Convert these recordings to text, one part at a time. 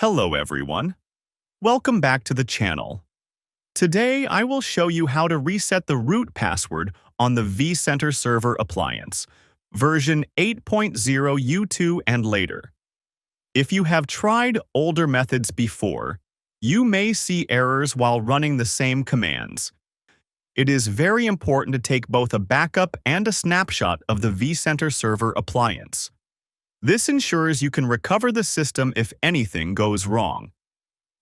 Hello everyone. Welcome back to the channel. Today I will show you how to reset the root password on the vCenter Server Appliance, version 8.0 U2 and later. If you have tried older methods before, you may see errors while running the same commands. It is very important to take both a backup and a snapshot of the vCenter Server Appliance. This ensures you can recover the system if anything goes wrong.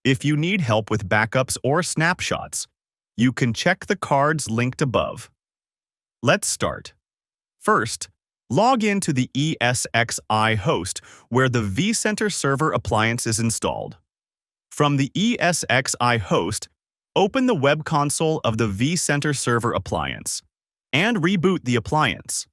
If you need help with backups or snapshots, you can check the cards linked above. Let's start. First, log in to the ESXi host where the vCenter Server Appliance is installed. From the ESXi host, open the web console of the vCenter Server Appliance and reboot the appliance.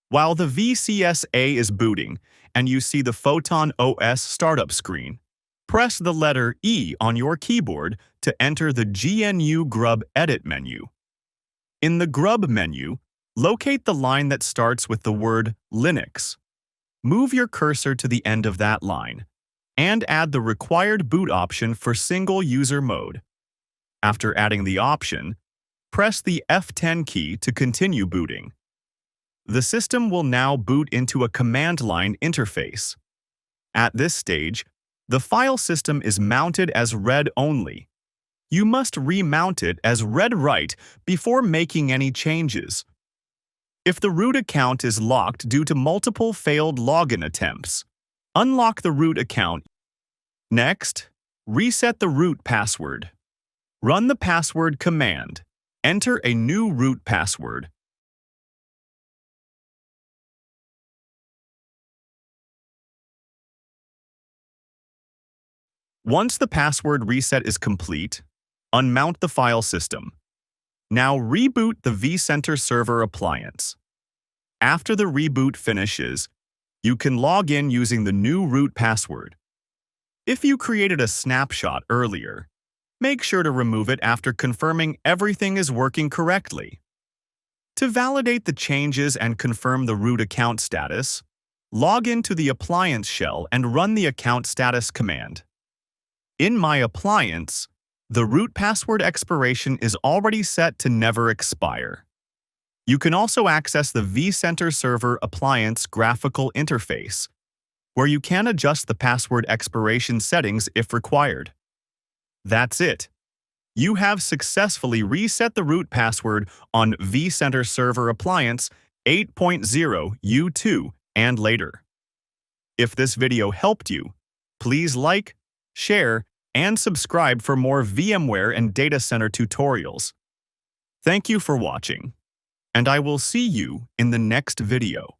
While the VCSA is booting and you see the Photon OS startup screen, press the letter E on your keyboard to enter the GNU GRUB edit menu. In the GRUB menu, locate the line that starts with the word Linux. Move your cursor to the end of that line and add the required boot option for single user mode. After adding the option, press the F10 key to continue booting. The system will now boot into a command line interface. At this stage, the file system is mounted as read-only. You must remount it as read-write before making any changes. If the root account is locked due to multiple failed login attempts, unlock the root account. Next, reset the root password. Run the password command. Enter a new root password. Once the password reset is complete, unmount the file system. Now reboot the vCenter Server Appliance. After the reboot finishes, you can log in using the new root password. If you created a snapshot earlier, make sure to remove it after confirming everything is working correctly. To validate the changes and confirm the root account status, log into the appliance shell and run the account status command. In my appliance, the root password expiration is already set to never expire. You can also access the vCenter Server Appliance graphical interface, where you can adjust the password expiration settings if required. That's it. You have successfully reset the root password on vCenter Server Appliance 8.0 U2 and later. If this video helped you, please like, share, and subscribe for more VMware and data center tutorials. Thank you for watching, and I will see you in the next video.